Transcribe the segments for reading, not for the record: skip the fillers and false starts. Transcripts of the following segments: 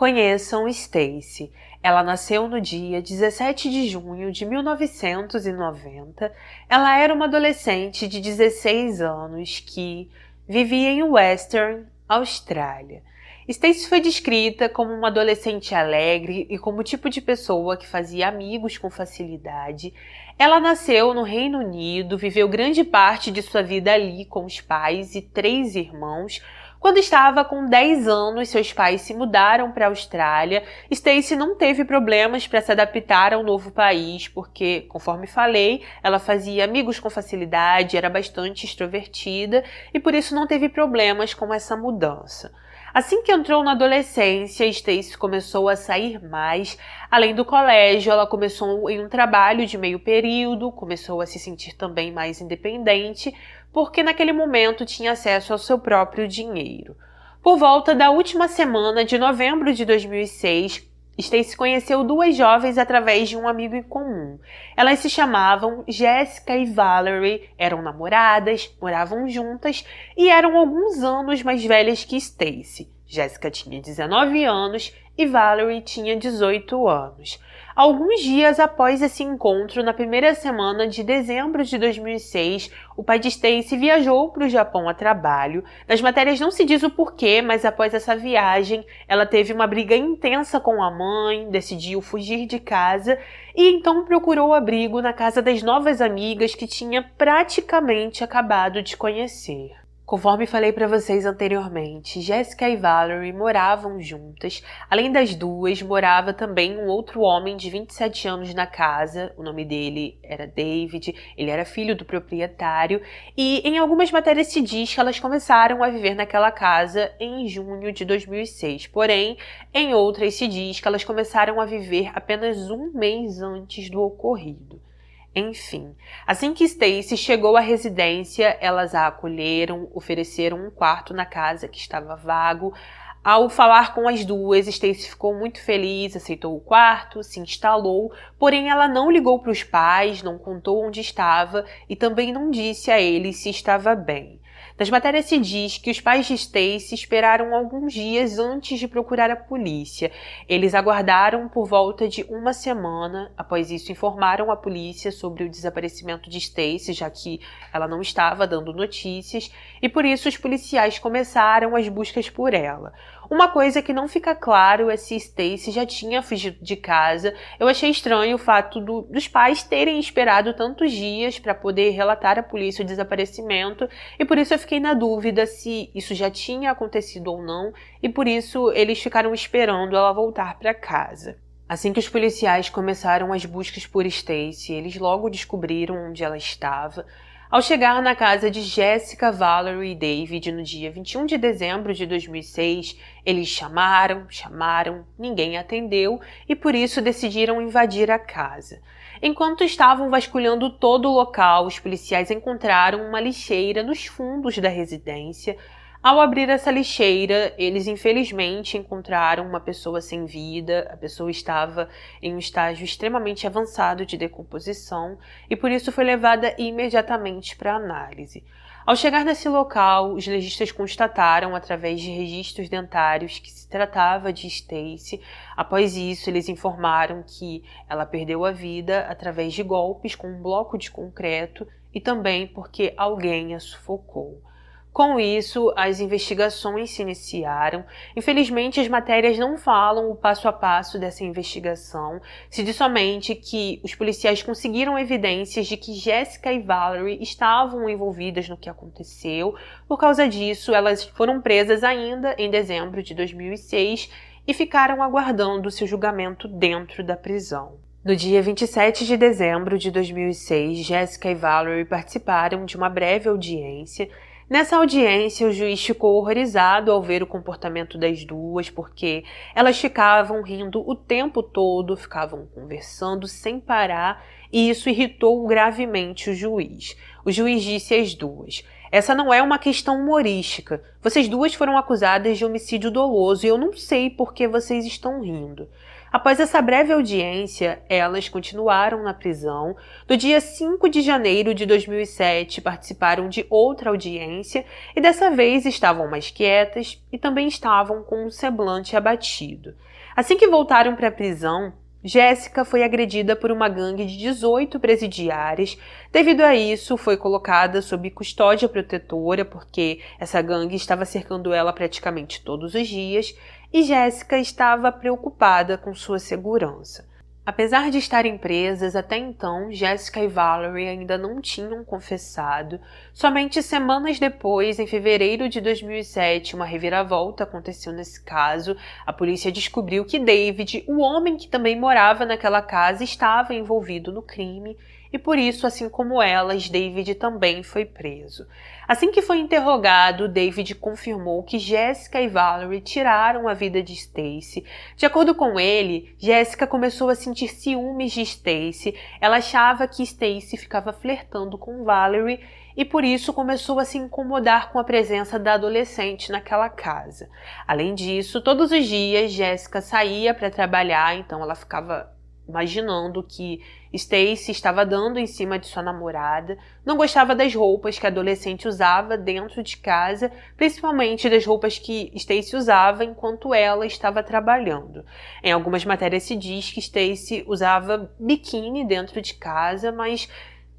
Conheçam Stacy. Ela nasceu no dia 17 de junho de 1990. Ela era uma adolescente de 16 anos que vivia em Western, Austrália. Stacy foi descrita como uma adolescente alegre e como o tipo de pessoa que fazia amigos com facilidade. Ela nasceu no Reino Unido, viveu grande parte de sua vida ali com os pais e 3 irmãos. Quando estava com 10 anos, seus pais se mudaram para a Austrália. Stacy não teve problemas para se adaptar ao novo país, porque, conforme falei, ela fazia amigos com facilidade, era bastante extrovertida e por isso não teve problemas com essa mudança. Assim que entrou na adolescência, Stacy começou a sair mais. Além do colégio, ela começou em um trabalho de meio período, começou a se sentir também mais independente, porque naquele momento tinha acesso ao seu próprio dinheiro. Por volta da última semana de novembro de 2006, Stacy conheceu 2 jovens através de um amigo em comum. Elas se chamavam Jessica e Valerie, eram namoradas, moravam juntas e eram alguns anos mais velhas que Stacy. Jessica tinha 19 anos e Valerie tinha 18 anos. Alguns dias após esse encontro, na primeira semana de dezembro de 2006, o pai de Stacy viajou para o Japão a trabalho. Nas matérias não se diz o porquê, mas após essa viagem, ela teve uma briga intensa com a mãe, decidiu fugir de casa e então procurou abrigo na casa das novas amigas que tinha praticamente acabado de conhecer. Conforme falei para vocês anteriormente, Jessica e Valerie moravam juntas. Além das duas, morava também um outro homem de 27 anos na casa. O nome dele era David, ele era filho do proprietário. E em algumas matérias se diz que elas começaram a viver naquela casa em junho de 2006. Porém, em outras se diz que elas começaram a viver apenas um mês antes do ocorrido. Enfim, assim que Stacy chegou à residência, elas a acolheram, ofereceram um quarto na casa que estava vago. Ao falar com as duas, Stacy ficou muito feliz, aceitou o quarto, se instalou, porém ela não ligou para os pais, não contou onde estava e também não disse a eles se estava bem. Nas matérias se diz que os pais de Stacy esperaram alguns dias antes de procurar a polícia. Eles aguardaram por volta de uma semana. Após isso, informaram a polícia sobre o desaparecimento de Stacy, já que ela não estava dando notícias, e por isso os policiais começaram as buscas por ela. Uma coisa que não fica claro é se Stacy já tinha fugido de casa. Eu achei estranho o fato dos pais terem esperado tantos dias para poder relatar à polícia o desaparecimento e por isso eu fiquei na dúvida se isso já tinha acontecido ou não e por isso eles ficaram esperando ela voltar para casa. Assim que os policiais começaram as buscas por Stacy, eles logo descobriram onde ela estava. Ao chegar na casa de Jessica, Valerie e David no dia 21 de dezembro de 2006, eles chamaram, ninguém atendeu e por isso decidiram invadir a casa. Enquanto estavam vasculhando todo o local, os policiais encontraram uma lixeira nos fundos da residência. Ao abrir essa lixeira, eles infelizmente encontraram uma pessoa sem vida. A pessoa estava em um estágio extremamente avançado de decomposição e por isso foi levada imediatamente para análise. Ao chegar nesse local, os legistas constataram através de registros dentários que se tratava de Stacy. Após isso, eles informaram que ela perdeu a vida através de golpes com um bloco de concreto e também porque alguém a sufocou. Com isso, as investigações se iniciaram. Infelizmente, as matérias não falam o passo a passo dessa investigação. Se diz somente que os policiais conseguiram evidências de que Jessica e Valerie estavam envolvidas no que aconteceu. Por causa disso, elas foram presas ainda em dezembro de 2006 e ficaram aguardando seu julgamento dentro da prisão. No dia 27 de dezembro de 2006, Jessica e Valerie participaram de uma breve audiência. Nessa audiência, o juiz ficou horrorizado ao ver o comportamento das duas, porque elas ficavam rindo o tempo todo, ficavam conversando sem parar, e isso irritou gravemente o juiz. O juiz disse às duas: "Essa não é uma questão humorística. Vocês duas foram acusadas de homicídio doloso e eu não sei por que vocês estão rindo." Após essa breve audiência, elas continuaram na prisão. No dia 5 de janeiro de 2007, participaram de outra audiência e dessa vez estavam mais quietas e também estavam com um semblante abatido. Assim que voltaram para a prisão, Jéssica foi agredida por uma gangue de 18 presidiários. Devido a isso, foi colocada sob custódia protetora, porque essa gangue estava cercando ela praticamente todos os dias, e Jéssica estava preocupada com sua segurança. Apesar de estarem presas, até então, Jéssica e Valerie ainda não tinham confessado. Somente semanas depois, em fevereiro de 2007, uma reviravolta aconteceu nesse caso. A polícia descobriu que David, o homem que também morava naquela casa, estava envolvido no crime e por isso, assim como elas, David também foi preso. Assim que foi interrogado, David confirmou que Jéssica e Valerie tiraram a vida de Stacy. De acordo com ele, Jéssica começou a sentir ciúmes de Stacy. Ela achava que Stacy ficava flertando com Valerie e por isso começou a se incomodar com a presença da adolescente naquela casa. Além disso, todos os dias Jéssica saía para trabalhar, então ela ficava imaginando que Stacy estava dando em cima de sua namorada, não gostava das roupas que a adolescente usava dentro de casa, principalmente das roupas que Stacy usava enquanto ela estava trabalhando. Em algumas matérias se diz que Stacy usava biquíni dentro de casa, mas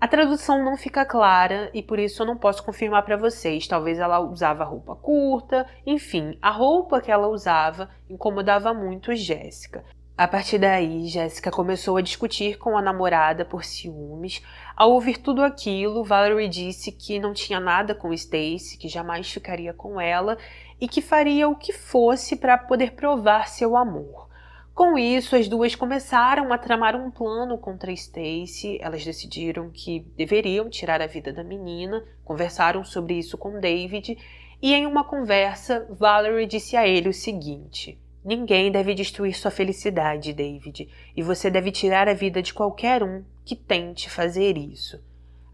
a tradução não fica clara e por isso eu não posso confirmar para vocês. Talvez ela usava roupa curta, enfim, a roupa que ela usava incomodava muito Jéssica. A partir daí, Jéssica começou a discutir com a namorada por ciúmes. Ao ouvir tudo aquilo, Valerie disse que não tinha nada com Stacy, que jamais ficaria com ela e que faria o que fosse para poder provar seu amor. Com isso, as duas começaram a tramar um plano contra Stacy. Elas decidiram que deveriam tirar a vida da menina, conversaram sobre isso com David e em uma conversa, Valerie disse a ele o seguinte: "Ninguém deve destruir sua felicidade, David, e você deve tirar a vida de qualquer um que tente fazer isso."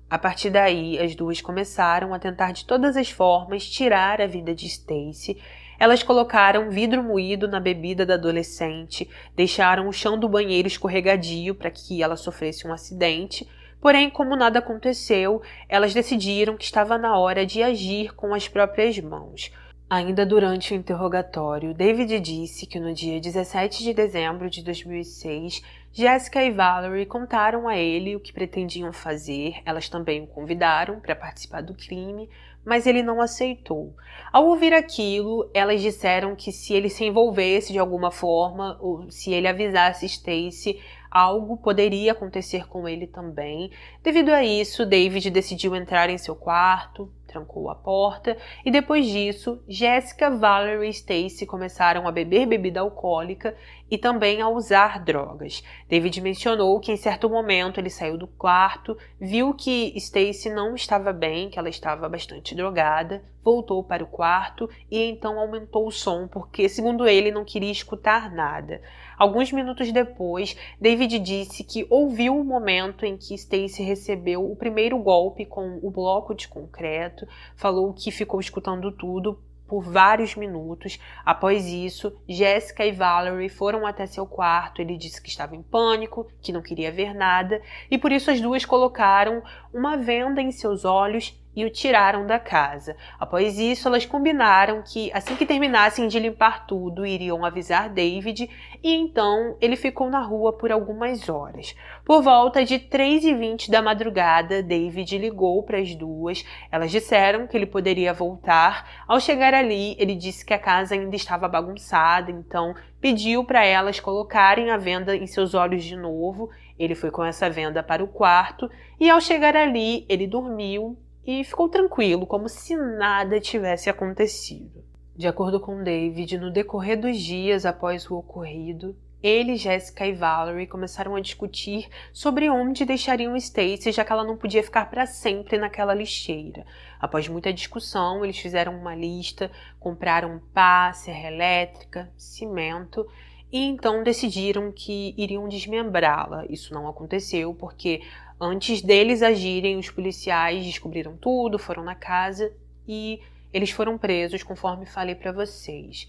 A partir daí, as duas começaram a tentar de todas as formas tirar a vida de Stacy. Elas colocaram vidro moído na bebida da adolescente, deixaram o chão do banheiro escorregadio para que ela sofresse um acidente. Porém, como nada aconteceu, elas decidiram que estava na hora de agir com as próprias mãos. Ainda durante o interrogatório, David disse que no dia 17 de dezembro de 2006, Jéssica e Valerie contaram a ele o que pretendiam fazer. Elas também o convidaram para participar do crime, mas ele não aceitou. Ao ouvir aquilo, elas disseram que se ele se envolvesse de alguma forma, ou se ele avisasse Stacy, algo poderia acontecer com ele também. Devido a isso, David decidiu entrar em seu quarto, trancou a porta e depois disso, Jéssica, Valerie e Stacy começaram a beber bebida alcoólica e também a usar drogas. David mencionou que em certo momento ele saiu do quarto, viu que Stacy não estava bem, que ela estava bastante drogada, voltou para o quarto e então aumentou o som porque, segundo ele, não queria escutar nada. Alguns minutos depois, David disse que ouviu o momento em que Stacy recebeu o primeiro golpe com o bloco de concreto, falou que ficou escutando tudo por vários minutos. Após isso, Jéssica e Valerie foram até seu quarto. Ele disse que estava em pânico, que não queria ver nada, e por isso as duas colocaram uma venda em seus olhos e o tiraram da casa. Após isso, elas combinaram que, assim que terminassem de limpar tudo, iriam avisar David, e então ele ficou na rua por algumas horas. Por volta de 3h20 da madrugada, David ligou para as duas. Elas disseram que ele poderia voltar. Ao chegar ali, ele disse que a casa ainda estava bagunçada, então pediu para elas colocarem a venda em seus olhos de novo. Ele foi com essa venda para o quarto, e ao chegar ali, ele dormiu e ficou tranquilo, como se nada tivesse acontecido. De acordo com David, no decorrer dos dias após o ocorrido, ele, Jéssica e Valerie começaram a discutir sobre onde deixariam Stacy, já que ela não podia ficar para sempre naquela lixeira. Após muita discussão, eles fizeram uma lista, compraram pá, serra elétrica, cimento, e então decidiram que iriam desmembrá-la. Isso não aconteceu porque antes deles agirem, os policiais descobriram tudo, foram na casa e eles foram presos, conforme falei para vocês.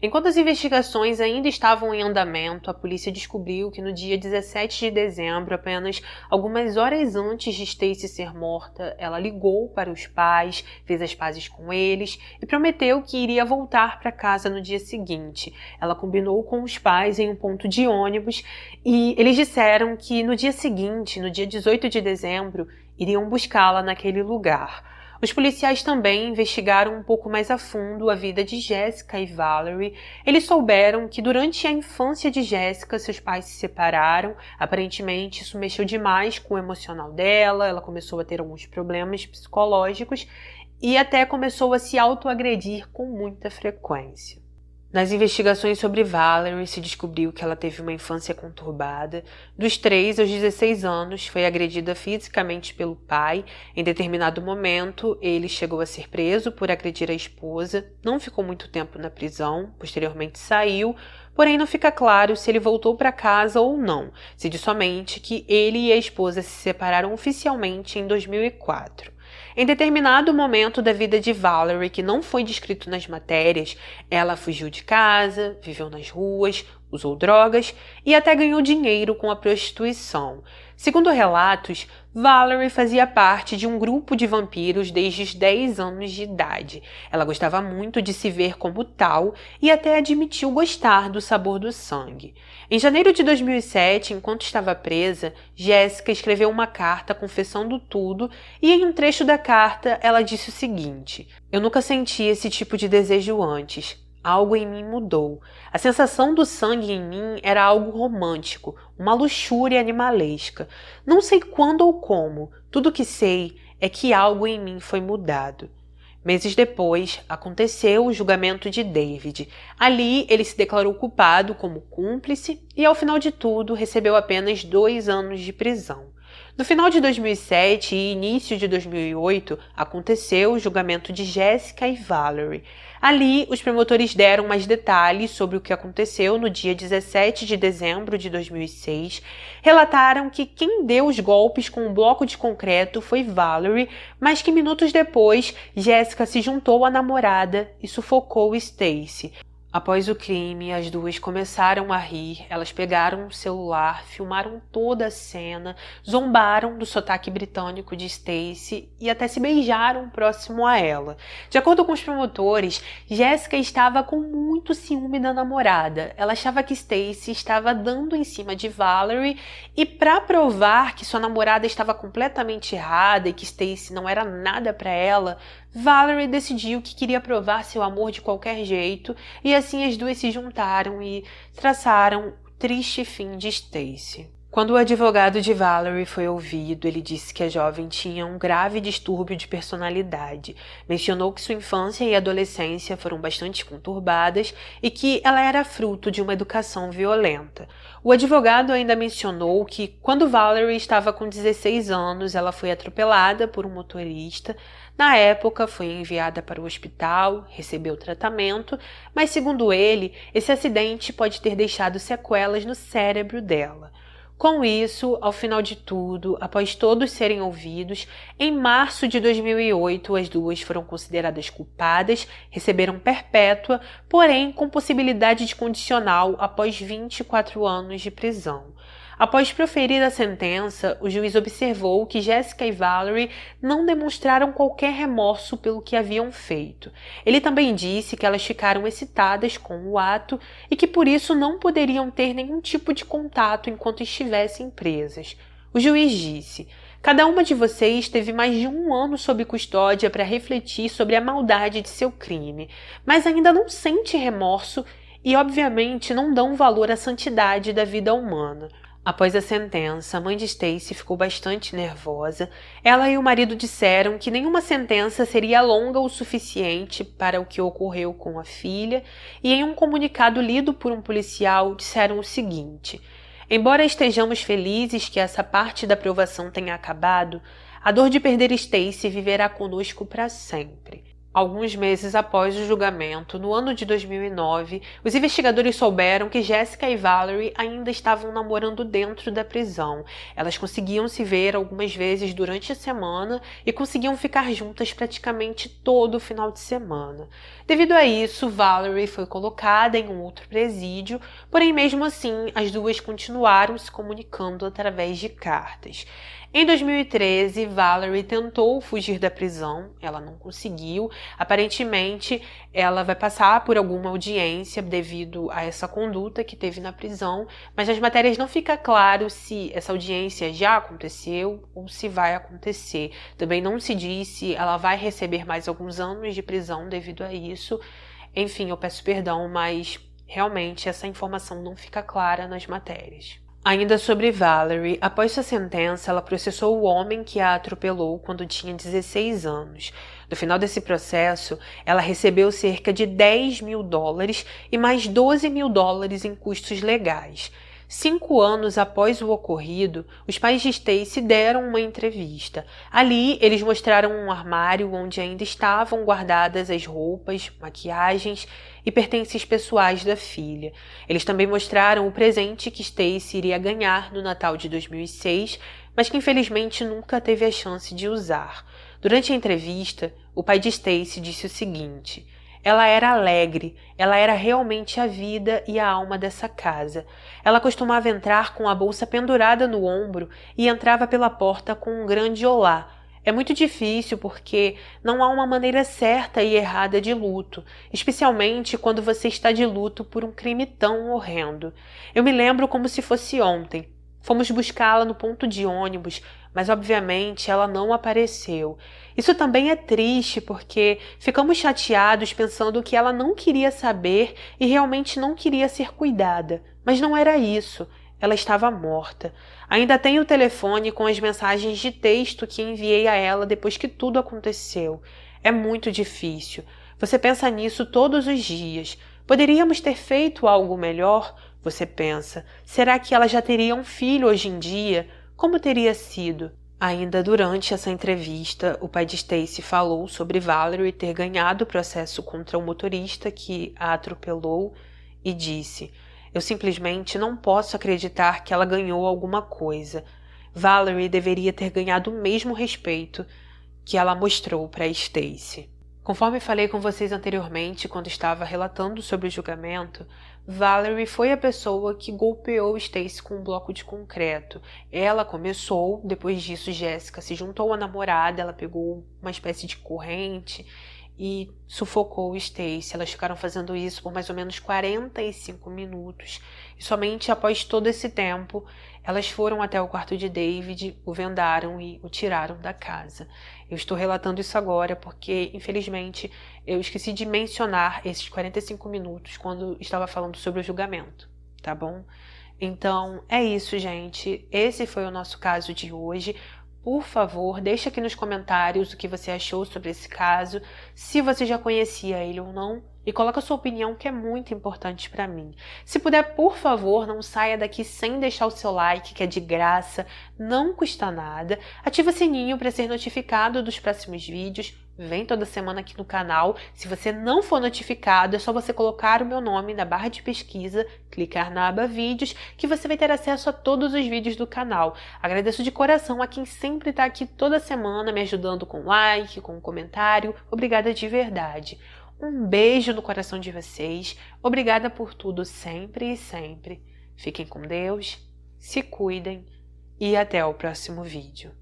Enquanto as investigações ainda estavam em andamento, a polícia descobriu que no dia 17 de dezembro, apenas algumas horas antes de Stacy ser morta, ela ligou para os pais, fez as pazes com eles e prometeu que iria voltar para casa no dia seguinte. Ela combinou com os pais em um ponto de ônibus e eles disseram que no dia seguinte, no dia 18 de dezembro, iriam buscá-la naquele lugar. Os policiais também investigaram um pouco mais a fundo a vida de Jessica e Valerie. Eles souberam que durante a infância de Jessica, seus pais se separaram. Aparentemente, isso mexeu demais com o emocional dela, ela começou a ter alguns problemas psicológicos e até começou a se autoagredir com muita frequência. Nas investigações sobre Valerie, se descobriu que ela teve uma infância conturbada. Dos 3 aos 16 anos, foi agredida fisicamente pelo pai. Em determinado momento, ele chegou a ser preso por agredir a esposa. Não ficou muito tempo na prisão, posteriormente saiu, porém não fica claro se ele voltou para casa ou não. Se diz somente que ele e a esposa se separaram oficialmente em 2004. Em determinado momento da vida de Valerie, que não foi descrito nas matérias, ela fugiu de casa, viveu nas ruas, usou drogas e até ganhou dinheiro com a prostituição. Segundo relatos, Valerie fazia parte de um grupo de vampiros desde os 10 anos de idade. Ela gostava muito de se ver como tal e até admitiu gostar do sabor do sangue. Em janeiro de 2007, enquanto estava presa, Jessica escreveu uma carta confessando tudo e em um trecho da carta ela disse o seguinte: "Eu nunca senti esse tipo de desejo antes. Algo em mim mudou. A sensação do sangue em mim era algo romântico, uma luxúria animalesca. Não sei quando ou como, tudo que sei é que algo em mim foi mudado." Meses depois, aconteceu o julgamento de David. Ali, ele se declarou culpado como cúmplice e, ao final de tudo, recebeu apenas 2 anos de prisão. No final de 2007 e início de 2008, aconteceu o julgamento de Jessica e Valerie. Ali, os promotores deram mais detalhes sobre o que aconteceu no dia 17 de dezembro de 2006. Relataram que quem deu os golpes com um bloco de concreto foi Valerie, mas que minutos depois, Jessica se juntou à namorada e sufocou Stacy. Após o crime, as duas começaram a rir, elas pegaram o celular, filmaram toda a cena, zombaram do sotaque britânico de Stacy e até se beijaram próximo a ela. De acordo com os promotores, Jessica estava com muito ciúme da namorada. Ela achava que Stacy estava dando em cima de Valerie e, para provar que sua namorada estava completamente errada e que Stacy não era nada para ela, Valerie decidiu que queria provar seu amor de qualquer jeito e assim as duas se juntaram e traçaram o triste fim de Stacy. Quando o advogado de Valerie foi ouvido, ele disse que a jovem tinha um grave distúrbio de personalidade. Mencionou que sua infância e adolescência foram bastante conturbadas e que ela era fruto de uma educação violenta. O advogado ainda mencionou que, quando Valerie estava com 16 anos, ela foi atropelada por um motorista. Na época, foi enviada para o hospital, recebeu tratamento, mas, segundo ele, esse acidente pode ter deixado sequelas no cérebro dela. Com isso, ao final de tudo, após todos serem ouvidos, em março de 2008, as duas foram consideradas culpadas, receberam perpétua, porém com possibilidade de condicional após 24 anos de prisão. Após proferir a sentença, o juiz observou que Jessica e Valerie não demonstraram qualquer remorso pelo que haviam feito. Ele também disse que elas ficaram excitadas com o ato e que por isso não poderiam ter nenhum tipo de contato enquanto estivessem presas. O juiz disse: "Cada uma de vocês teve mais de 1 ano sob custódia para refletir sobre a maldade de seu crime, mas ainda não sente remorso e, obviamente, não dão valor à santidade da vida humana." Após a sentença, a mãe de Stacy ficou bastante nervosa. Ela e o marido disseram que nenhuma sentença seria longa o suficiente para o que ocorreu com a filha e, em um comunicado lido por um policial, disseram o seguinte: "Embora estejamos felizes que essa parte da provação tenha acabado, a dor de perder Stacy viverá conosco para sempre." Alguns meses após o julgamento, no ano de 2009, os investigadores souberam que Jessica e Valerie ainda estavam namorando dentro da prisão. Elas conseguiam se ver algumas vezes durante a semana e conseguiam ficar juntas praticamente todo o final de semana. Devido a isso, Valerie foi colocada em um outro presídio, porém mesmo assim as duas continuaram se comunicando através de cartas. Em 2013, Valerie tentou fugir da prisão, ela não conseguiu. Aparentemente, ela vai passar por alguma audiência devido a essa conduta que teve na prisão, mas nas matérias não fica claro se essa audiência já aconteceu ou se vai acontecer. Também não se diz se ela vai receber mais alguns anos de prisão devido a isso. Enfim, eu peço perdão, mas realmente essa informação não fica clara nas matérias. Ainda sobre Valerie, após sua sentença, ela processou o homem que a atropelou quando tinha 16 anos. No final desse processo, ela recebeu cerca de $10.000 e mais $12.000 em custos legais. 5 anos após o ocorrido, os pais de Stacey deram uma entrevista. Ali, eles mostraram um armário onde ainda estavam guardadas as roupas, maquiagens e pertences pessoais da filha. Eles também mostraram o presente que Stacey iria ganhar no Natal de 2006, mas que infelizmente nunca teve a chance de usar. Durante a entrevista, o pai de Stacey disse o seguinte: ela era alegre, ela era realmente a vida e a alma dessa casa. Ela costumava entrar com a bolsa pendurada no ombro e entrava pela porta com um grande olá. É muito difícil porque não há uma maneira certa e errada de luto, especialmente quando você está de luto por um crime tão horrendo. Eu me lembro como se fosse ontem. Fomos buscá-la no ponto de ônibus, mas obviamente ela não apareceu. Isso também é triste porque ficamos chateados pensando que ela não queria saber e realmente não queria ser cuidada. Mas não era isso. Ela estava morta. Ainda tenho o telefone com as mensagens de texto que enviei a ela depois que tudo aconteceu. É muito difícil. Você pensa nisso todos os dias. Poderíamos ter feito algo melhor? Você pensa, será que ela já teria um filho hoje em dia? Como teria sido? Ainda durante essa entrevista, o pai de Stacey falou sobre Valerie ter ganhado o processo contra o motorista que a atropelou e disse: eu simplesmente não posso acreditar que ela ganhou alguma coisa. Valerie deveria ter ganhado o mesmo respeito que ela mostrou para Stacey. Conforme falei com vocês anteriormente, quando estava relatando sobre o julgamento, Valerie foi a pessoa que golpeou Stacey com um bloco de concreto. Ela começou, depois disso Jessica se juntou à namorada, ela pegou uma espécie de corrente e sufocou Stacey. Elas ficaram fazendo isso por mais ou menos 45 minutos. E somente após todo esse tempo, elas foram até o quarto de David, o vendaram e o tiraram da casa. Eu estou relatando isso agora porque, infelizmente, eu esqueci de mencionar esses 45 minutos quando estava falando sobre o julgamento, tá bom? Então, é isso, gente. Esse foi o nosso caso de hoje. Por favor, deixa aqui nos comentários o que você achou sobre esse caso, se você já conhecia ele ou não, e coloca a sua opinião, que é muito importante para mim. Se puder, por favor, não saia daqui sem deixar o seu like, que é de graça, não custa nada. Ativa o sininho para ser notificado dos próximos vídeos. Vem toda semana aqui no canal. Se você não for notificado, é só você colocar o meu nome na barra de pesquisa, clicar na aba vídeos, que você vai ter acesso a todos os vídeos do canal. Agradeço de coração a quem sempre está aqui toda semana me ajudando com like, com comentário. Obrigada de verdade. Um beijo no coração de vocês. Obrigada por tudo sempre e sempre. Fiquem com Deus, se cuidem e até o próximo vídeo.